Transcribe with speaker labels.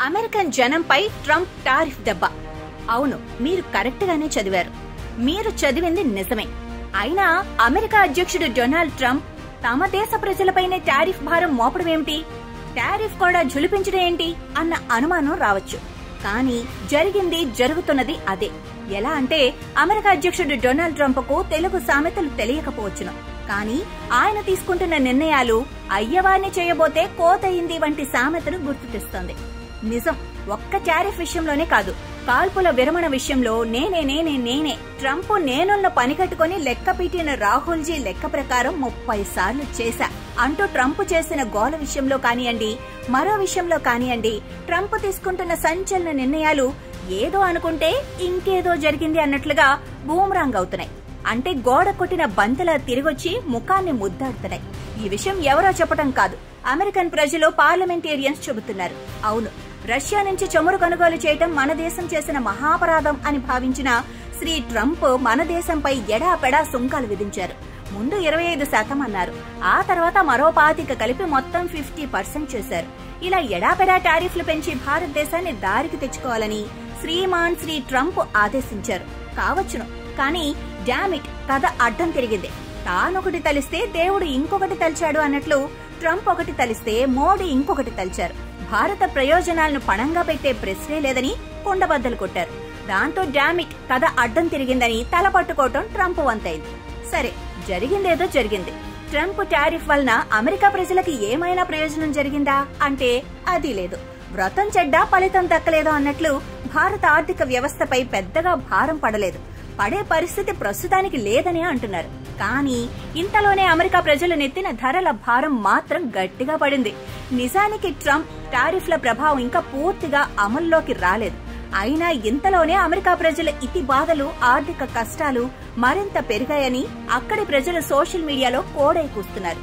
Speaker 1: American జనంపై Trump tariff దెబ్బ. అవును, మీరు కరెక్ట్ గానే చదివారు. మీరు చదివింది నిజమే. అయినా అమెరికా అధ్యక్షుడు డొనాల్డ్ ట్రంప్ తమ దేశ ప్రజలపైనే టారిఫ్ భారం మోపడమేమిటి, టారిఫ్ కూడా ఝులిపించడం ఏంటి అన్న అనుమానం రావచ్చు. కానీ జరిగింది జరుగుతున్నది అదే. ఎలా అంటే, అమెరికా అధ్యక్షుడు డొనాల్డ్ ట్రంప్ కు తెలుగు సామెతలు తెలియకపోవచ్చును, కానీ ఆయన తీసుకుంటున్న నిర్ణయాలు అయ్యవారిని చేయబోతే కోతయింది వంటి సామెతను గుర్తు తెస్తోంది. నిజం, ఒక్క టారిఫ్ విషయంలోనే కాదు, కాల్పుల విరమణ విషయంలో నేనే ట్రంప్ నేనున్న పని కట్టుకుని లెక్క పెట్టిన రాహుల్జీ లెక్క ప్రకారం 30 సార్లు చేశా అంటూ ట్రంప్ చేసిన గోల విషయంలో కానియండి, మరో విషయంలో కానియండి, ట్రంప్ తీసుకుంటున్న సంచలన నిర్ణయాలు ఏదో అనుకుంటే ఇంకేదో జరిగింది అన్నట్లుగా బూమరాంగ్ అవుతున్నాయి. అంటే గోడ కొట్టిన బంతలా తిరిగొచ్చి ముఖాన్ని ముద్దాడుతున్నాయి. ఈ విషయం ఎవరో చెప్పడం కాదు, అమెరికన్ ప్రజలు, పార్లమెంటేరియన్స్ చెబుతున్నారు. అవును, రష్యా నుంచి చమురు కొనుగోలు చేయటం మన దేశం చేసిన మహాపరాధం అని భావించిన శ్రీ ట్రంప్ మన దేశంపై ఎడాపెడా సుంకాలు విధించారు. ముందు 25% అన్నారు, ఆ తర్వాత మరో 25 కలిపి మొత్తం 50% చేశారు. ఇలా ఎడాపెడా టారిఫ్లు పెంచి భారతదేశాన్ని దారికి తెచ్చుకోవాలని శ్రీమాన్ శ్రీ ట్రంప్ ఆదేశించారు. కావచ్చును, కానీ డామిట్ కథ అడ్డం తిరిగింది. తానొకటి తలిస్తే దేవుడు ఇంకొకటి తలిచాడు అన్నట్లు ట్రంప్ ఒకటి తలిస్తే మోడీ ఇంకొకటి తలిచారు. భారత ప్రయోజనాలను పణంగా పెట్టే ప్రశ్నే లేదని కుండబద్దలు కొట్టారు. దాంతో డామిట్ కథ అడ్డం తిరిగిందని తల పట్టుకోవటం ట్రంప్ వంతైంది. సరే, జరిగిందేదో జరిగింది. ట్రంప్ టారిఫ్ వలన అమెరికా ప్రజలకి ఏమైనా ప్రయోజనం జరిగిందా అంటే అది లేదు. వ్రతం చెడ్డా ఫలితం దక్కలేదు అన్నట్లు భారత ఆర్థిక వ్యవస్థపై పెద్దగా భారం పడలేదు. పడే పరిస్థితి ప్రస్తుతానికి లేదని అంటున్నారు. కానీ ఇంతలోనే అమెరికా ప్రజలు నెత్తిన ధరల భారం మాత్రం గట్టిగా పడింది. నిజానికి ట్రంప్ టారిఫ్ల ప్రభావం ఇంకా పూర్తిగా అమల్లోకి రాలేదు. అయినా ఇంతలోనే అమెరికా ప్రజల ఇతి బాధలు, ఆర్థిక కష్టాలు మరింత పెరిగాయని అక్కడి ప్రజలు సోషల్ మీడియాలో కోడై కూస్తున్నారు.